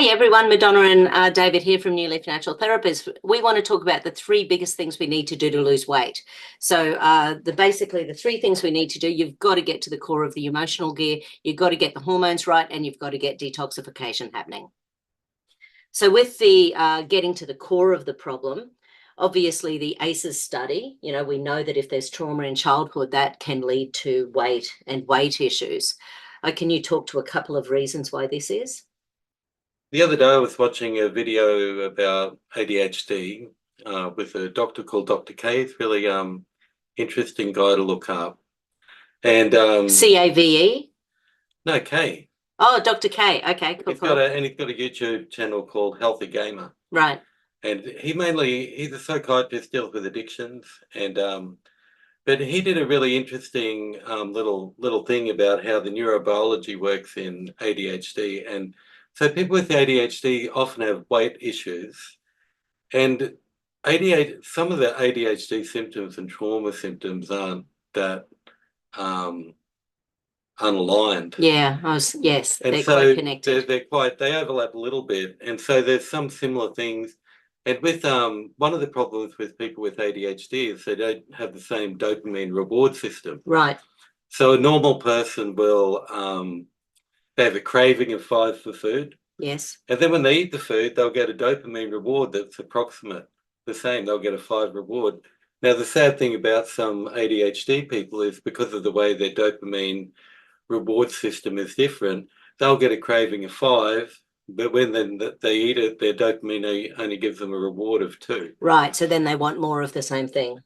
Hey everyone, Madonna and David here from New Leaf Natural Therapists. We want to talk about the three biggest things we need to do to lose weight. So basically the three things we need to do, you've got to get to the core of the emotional gear, you've got to get the hormones right, and you've got to get detoxification happening. So with the getting to the core of the problem, obviously the ACEs study, we know that if there's trauma in childhood, that can lead to weight and weight issues. Can you talk to a couple of reasons why this is? The other day I was watching a video about ADHD with a doctor called Dr. K. It's really interesting guy to look up. And C-A-V-E? No, K. Oh, Dr. K. Okay, cool. He's got a YouTube channel called Healthy Gamer. Right. And he's a psychiatrist, deals with addictions, and but he did a really interesting little thing about how the neurobiology works in ADHD. And so people with ADHD often have weight issues, and some of the ADHD symptoms and trauma symptoms aren't that unaligned. Yeah, yes, and they're so quite connected. They overlap a little bit, and so there's some similar things. And with one of the problems with people with ADHD is they don't have the same dopamine reward system. Right. So a normal person will they have a craving of 5 for food. Yes. And then when they eat the food, they'll get a dopamine reward that's approximate the same. They'll get a 5 reward. Now, the sad thing about some ADHD people is because of the way their dopamine reward system is different, they'll get a craving of 5, but when they eat it, their dopamine only gives them a reward of 2. Right. So then they want more of the same thing.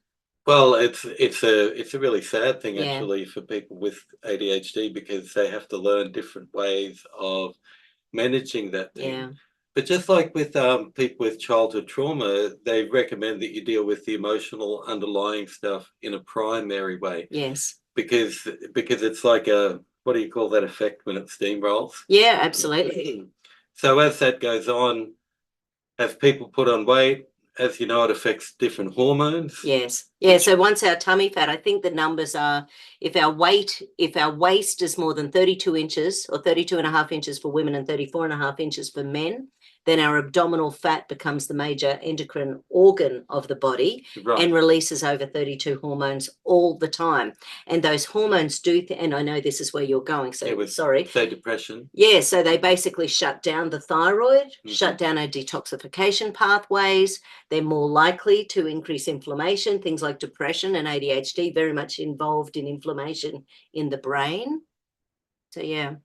Well, it's a really sad thing, actually, for people with ADHD, because they have to learn different ways of managing that thing. Yeah. But just like with people with childhood trauma, they recommend that you deal with the emotional underlying stuff in a primary way. Yes. Because it's like what do you call that effect when it steamrolls? Yeah, absolutely. So as that goes on, as people put on weight, as you know, it affects different hormones. Yes. Yeah. So once our tummy fat, I think the numbers are, if our waist is more than 32 inches or 32.5 inches for women and 34.5 inches for men, then our abdominal fat becomes the major endocrine organ of the body. Right. And releases over 32 hormones all the time. And those hormones and I know this is where you're going, so sorry. Say depression. Yeah, so they basically shut down the thyroid, shut down our detoxification pathways. They're more likely to increase inflammation, things like depression and ADHD, very much involved in inflammation in the brain. So yeah.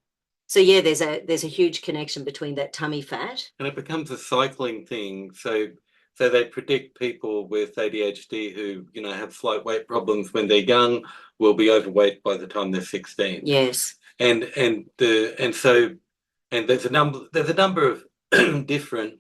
So yeah, there's a huge connection between that tummy fat. And it becomes a cycling thing. So they predict people with ADHD who, have slight weight problems when they're young will be overweight by the time they're 16. Yes. And there's a number of different,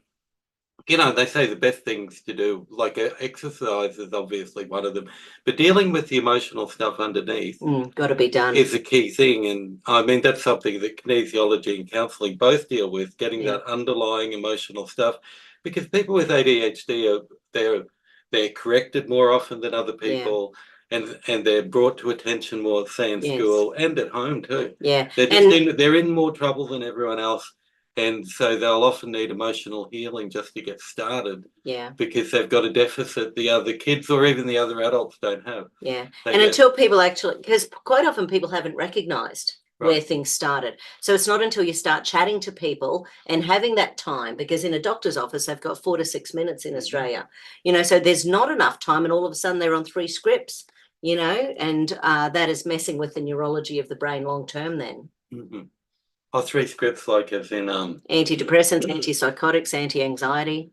they say the best things to do, like exercise is obviously one of them, but dealing with the emotional stuff underneath got to be done is a key thing. And I mean, that's something that kinesiology and counselling both deal with, getting that underlying emotional stuff, because people with ADHD they're corrected more often than other people. Yeah. And they're brought to attention more, say, in school and at home too. Yeah. They're in more trouble than everyone else. And so they'll often need emotional healing just to get started. Yeah. Because they've got a deficit the other kids or even the other adults don't have. Yeah. Until people actually, because quite often people haven't recognised where things started. So it's not until you start chatting to people and having that time, because in a doctor's office, they've got 4 to 6 minutes in Australia, so there's not enough time, and all of a sudden they're on 3 scripts, and that is messing with the neurology of the brain long term then. Mm-hmm. Oh, 3 scripts, like as in antidepressants, antipsychotics, anti-anxiety.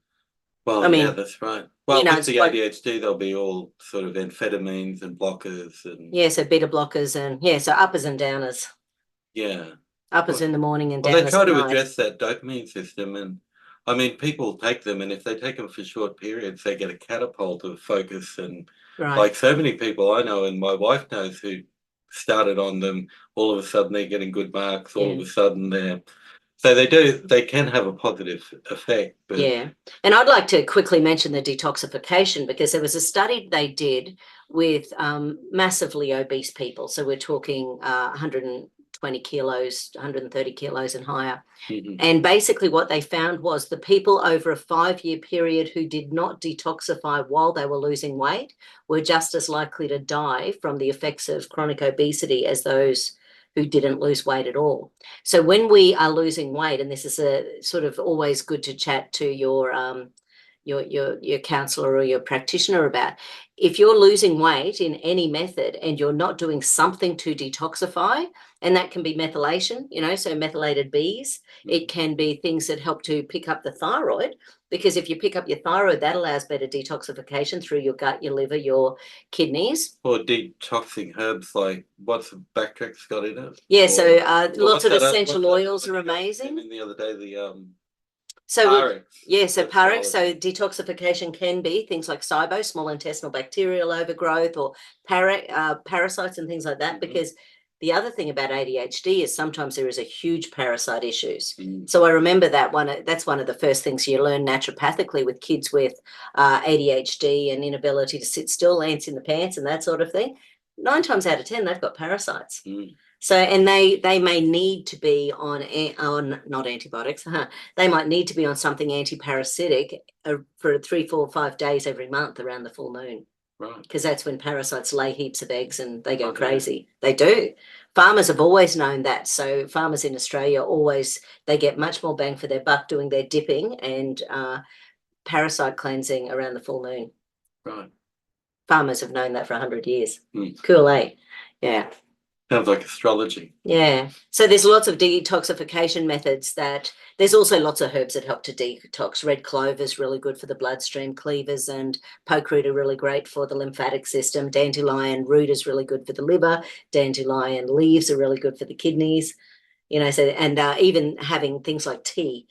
Well, I mean, yeah, that's right. Well, with the ADHD, there'll be all sort of amphetamines and blockers and so beta blockers and so uppers and downers. Yeah. Uppers in the morning and downers. Well, they try to address that dopamine system, and I mean, people take them, and if they take them for short periods, they get a catapult of focus. And like so many people I know, and my wife knows, who started on them, all of a sudden they're getting good marks. All of a sudden they can have a positive effect. But yeah. And I'd like to quickly mention the detoxification, because there was a study they did with massively obese people. So we're talking 120 120 kilos, 130 kilos and higher. Mhm. And basically what they found was the people over a 5-year period who did not detoxify while they were losing weight were just as likely to die from the effects of chronic obesity as those who didn't lose weight at all. So when we are losing weight, and this is a sort of always good to chat to your counsellor or your practitioner about, if you're losing weight in any method and you're not doing something to detoxify, and that can be methylation, so methylated Bs, it can be things that help to pick up the thyroid, because if you pick up your thyroid, that allows better detoxification through your gut, your liver, your kidneys. Or detoxing herbs, like what's the backtrack's got in it? Yeah, Or- so lots of essential oils are And amazing. the other day, the So Parex. yeah, so That's Parex, so solid. detoxification can be things like SIBO, small intestinal bacterial overgrowth, or parasites and things like that. Mhm. Because the other thing about ADHD is sometimes there is a huge parasite issues. Mm. So I remember that that's one of the first things you learn naturopathically with kids with ADHD and inability to sit still, ants in the pants and that sort of thing. 9 times out of 10, they've got parasites. Mm. So, and they may need to be on not antibiotics. They might need to be on something anti-parasitic for 3, 4, 5 days every month around the full moon, Right. because that's when parasites lay heaps of eggs and they go Okay. crazy. They do. Farmers have always known that. So farmers in Australia they get much more bang for their buck doing their dipping and parasite cleansing around the full moon. Right. Farmers have known that for 100 years. Mm. Cool, eh? Yeah. Sounds like astrology. Yeah. So there's lots of detoxification methods there's also lots of herbs that help to detox. Red clover is really good for the bloodstream. Cleavers and poke root are really great for the lymphatic system. Dandelion root is really good for the liver. Dandelion leaves are really good for the kidneys. And even having things like tea,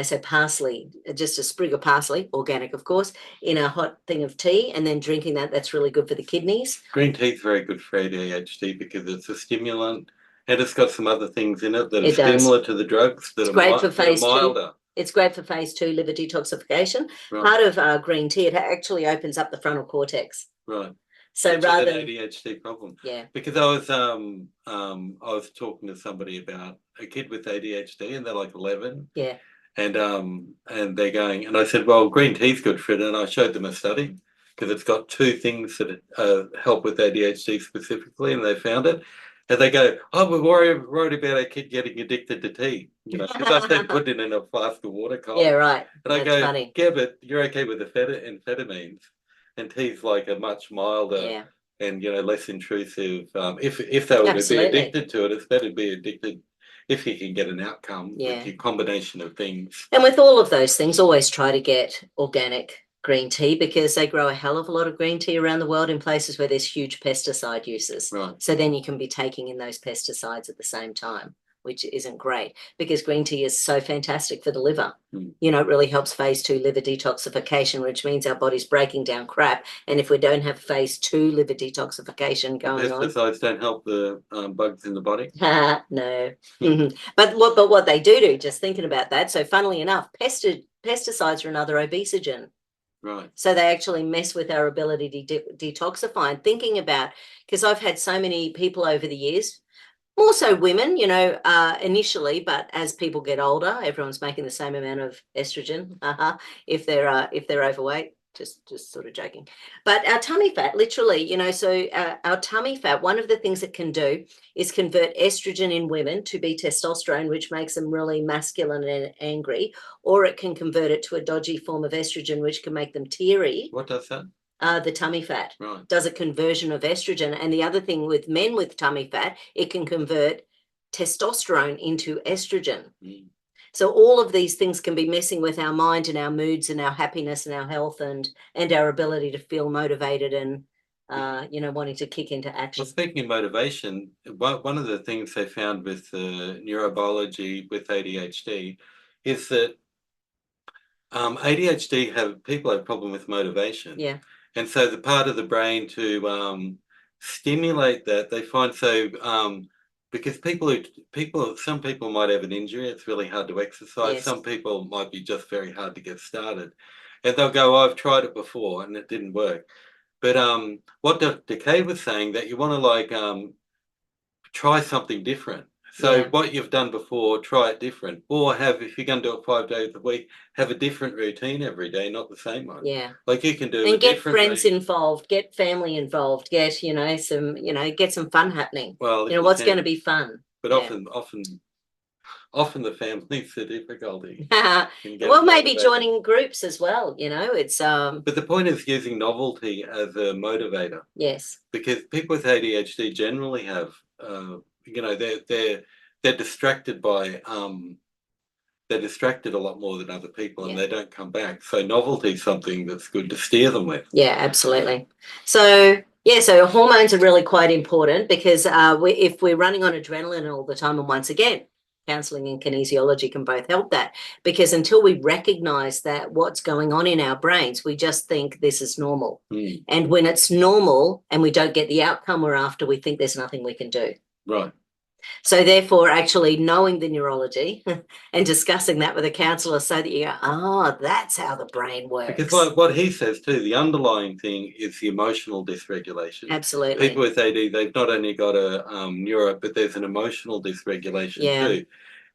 so parsley, just a sprig of parsley, organic, of course, in a hot thing of tea, and then drinking that's really good for the kidneys. Green tea is very good for ADHD because it's a stimulant and it's got some other things in it that are similar to the drugs that It's great for that are phase 2. milder. It's great for phase 2 liver detoxification. Right. Part of green tea, it actually opens up the frontal cortex. Right. So Which rather is than an ADHD problem. Yeah. Because I was talking to somebody about a kid with ADHD and they're like 11. Yeah. And they're going, and I said, well, green tea's good for it. And I showed them a study because it's got 2 things that help with ADHD specifically, and they found it. And they go, oh, we're worried about our kid getting addicted to tea. Because I said put it in a flask of water cold. Yeah, right. And I That's go, funny. yeah, but you're okay with the amphetamines. And tea's like a much milder and less intrusive. If they were to be addicted to it, it's better to be addicted if you can get an outcome with your combination of things. And with all of those things, always try to get organic green tea, because they grow a hell of a lot of green tea around the world in places where there's huge pesticide uses. Right. So then you can be taking in those pesticides at the same time, which isn't great, because green tea is so fantastic for the liver. Mm. It really helps phase 2 liver detoxification, which means our body's breaking down crap. And if we don't have phase 2 liver detoxification going on, pesticides don't help the bugs in the body. no. But what they do, just thinking about that. So funnily enough, pesticides are another obesogen. Right. So they actually mess with our ability to detoxify. And thinking about, because I've had so many people over the years, more so women, initially, but as people get older, everyone's making the same amount of estrogen. If they're overweight, just sort of joking. But our tummy fat, literally, so our tummy fat, one of the things it can do is convert estrogen in women to be testosterone, which makes them really masculine and angry, or it can convert it to a dodgy form of estrogen, which can make them teary. What does that? The tummy fat Right. does a conversion of estrogen. And the other thing with men with tummy fat, it can convert testosterone into estrogen. Mm. So all of these things can be messing with our mind and our moods and our happiness and our health and our ability to feel motivated and, wanting to kick into action. Well, speaking of motivation, one of the things they found with neurobiology with ADHD is that people have a problem with motivation. Yeah. And so the part of the brain to stimulate that, they find because some people might have an injury, it's really hard to exercise. Yes. Some people might be just very hard to get started. And they'll go, I've tried it before and it didn't work. But what Dr. Kay was saying, that you want to try something different. So Yeah. what you've done before, try it different. Or if you're going to do it 5 days a week, have a different routine every day, not the same one. Yeah. Like you can do And a get different friends involved, get family involved, get, get some fun happening. Well, if What's going to can. be fun? But often the family's the difficulty. Well, maybe joining groups as well, it's But the point is using novelty as a motivator, yes. because people with ADHD generally have, they're distracted by they're distracted a lot more than other people, and Yeah. they don't come back. So novelty is something that's good to steer them with. Yeah, absolutely. So so hormones are really quite important because if we're running on adrenaline all the time, and once again, counselling and kinesiology can both help that, because until we recognise that what's going on in our brains, we just think this is normal. And when it's normal and we don't get the outcome we're after, we think there's nothing we can do. Right. So therefore, actually knowing the neurology and discussing that with a counsellor so that you go, that's how the brain works. Because what he says too, the underlying thing is the emotional dysregulation. Absolutely. People with AD, they've not only got a neuro, but there's an emotional dysregulation too.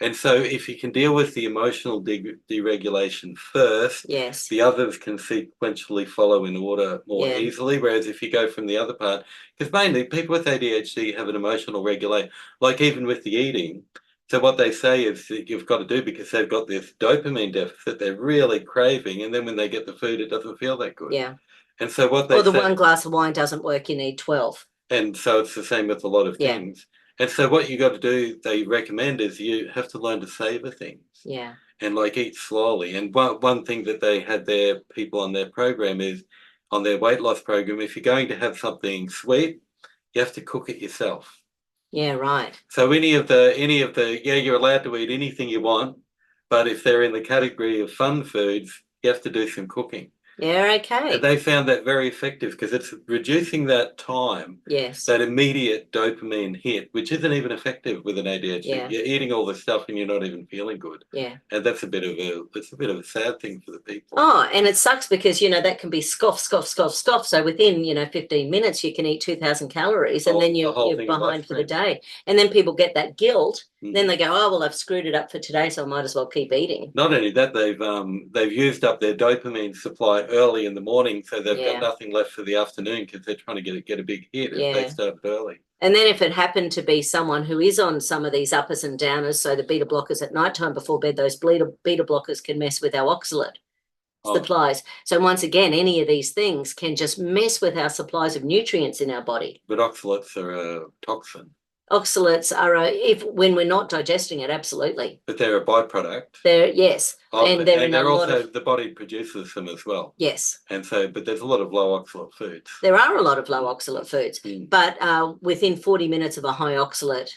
And so if you can deal with the emotional deregulation first, yes, the others can sequentially follow in order more easily. Whereas if you go from the other part, because mainly people with ADHD have an emotional regulation, like even with the eating. So what they say is that you've got to do, because they've got this dopamine deficit, they're really craving, and then when they get the food, it doesn't feel that good. Yeah. And so what they say, one glass of wine doesn't work, you need 12. And so it's the same with a lot of things. And so what you got to do, they recommend, is you have to learn to savor things. Yeah. And like eat slowly. And one thing that they had their people on their program is, on their weight loss program, if you're going to have something sweet, you have to cook it yourself. Yeah, right. So any of the you're allowed to eat anything you want, but if they're in the category of fun foods, you have to do some cooking. Yeah, okay. And they found that very effective, because it's reducing that time, that immediate dopamine hit, which isn't even effective with an ADHD. Yeah. You're eating all this stuff and you're not even feeling good. Yeah. And that's a bit of a sad thing for the people. Oh, and it sucks because, that can be scoff. So within, 15 minutes, you can eat 2,000 calories and then you're behind for the day. And then people get that guilt. Then they go, oh, well, I've screwed it up for today, so I might as well keep eating. Not only that, they've used up their dopamine supply early in the morning, so they've got nothing left for the afternoon, because they're trying to get a big hit if they start early. And then if it happened to be someone who is on some of these uppers and downers, so the beta blockers at nighttime before bed, those beta blockers can mess with our oxalate supplies. So once again, any of these things can just mess with our supplies of nutrients in our body. But oxalates are a toxin. Oxalates are when we're not digesting it, absolutely. But they're a byproduct. And they're also the body produces them as well. Yes. And so, but there's a lot of low oxalate foods. There are a lot of low oxalate foods, but within 40 minutes of a high oxalate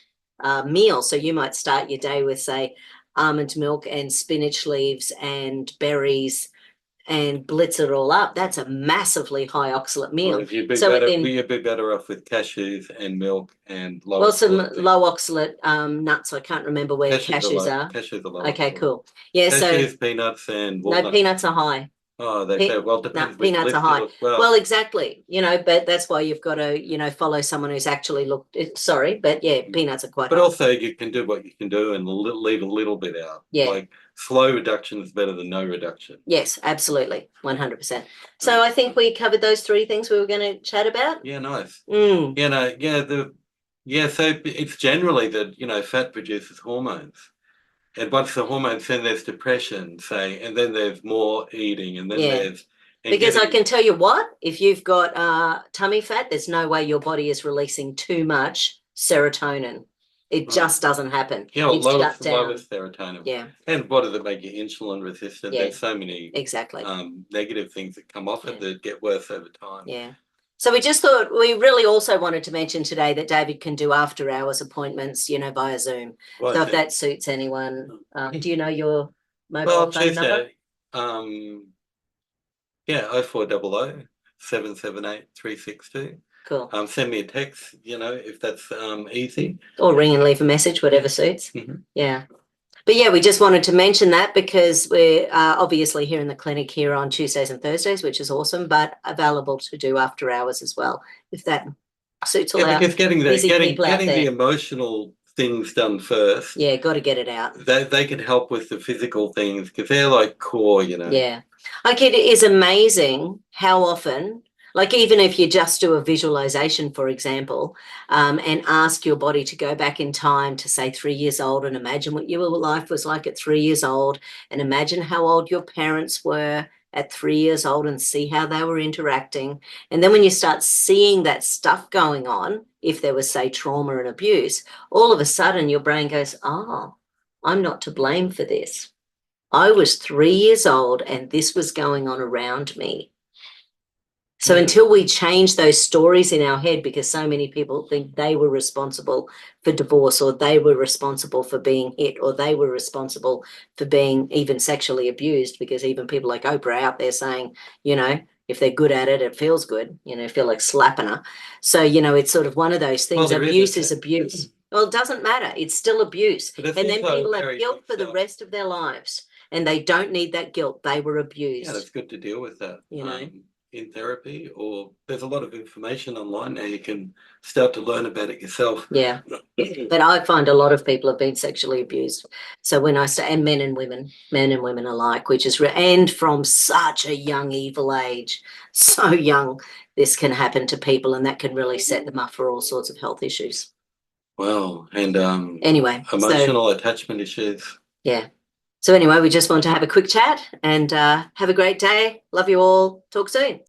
meal, so you might start your day with, say, almond milk and spinach leaves and berries, and blitz it all up. That's a massively high oxalate meal. Well, you'd be better off with cashews and milk and low some low oxalate nuts. I can't remember where cashews are. Cashews are low. Okay, cool. Yeah, cashews, peanuts, and walnuts. No, peanuts are high. Oh, they say, well, depends. Peanuts are high. Well, exactly. But that's why you've got to, follow someone who's actually peanuts are quite high. But also you can do what you can do and leave a little bit out. Yeah. Like slow reduction is better than no reduction. Yes, absolutely. 100%. So I think we covered those 3 things we were going to chat about. Yeah, nice. So it's generally that, fat produces hormones. And once the hormones, then there's depression, say, and then there's more eating, and then there's... Because I can tell you what, if you've got tummy fat, there's no way your body is releasing too much serotonin. It just doesn't happen. Yeah, lowest serotonin. Yeah. And what does it make you insulin resistant? Yeah. There's so many negative things that come off it that get worse over time. Yeah. So we just thought we really also wanted to mention today that David can do after hours appointments, via Zoom. Right, so if that suits anyone, do you know your mobile phone number? 0400 778 362. Cool. Send me a text, if that's easy. Or ring and leave a message, whatever suits. Mm-hmm. Yeah. But we just wanted to mention that because we're obviously here in the clinic here on Tuesdays and Thursdays, which is awesome, but available to do after hours as well, if that suits all our because getting busy people out there. the emotional things done first. Yeah, got to get it out. They can help with the physical things because they're like core, you know. Yeah. Like it is amazing how often, like even if you just do a visualization, for example, and ask your body to go back in time to say 3 years old and imagine what your life was like at 3 years old and imagine how old your parents were at 3 years old and see how they were interacting. And then when you start seeing that stuff going on, if there was, say, trauma and abuse, all of a sudden your brain goes, oh, I'm not to blame for this. I was 3 years old and this was going on around me. So until we change those stories in our head, because so many people think they were responsible for divorce, or they were responsible for being hit, or they were responsible for being even sexually abused, because even people like Oprah out there saying, you know, if they're good at it, it feels good, you know, feel like slapping her. So, you know, it's sort of one of those things. Well, Abuse is abuse. Well, it doesn't matter. It's still abuse. But And it's then also people have very guilt good for the stuff. rest of their lives, and they don't need that guilt. They were Yeah, abused. it's good to deal with that. You know. In therapy, or there's a lot of information online now. You can start to learn about it yourself. Yeah. But I find a lot of people have been sexually abused. So when I say, and men and women alike, which is, and from such a young, evil age, so young, this can happen to people, and that can really set them up for all sorts of health issues. Wow. And Anyway, emotional attachment issues. Yeah. So anyway, we just want to have a quick chat and have a great day. Love you all. Talk soon.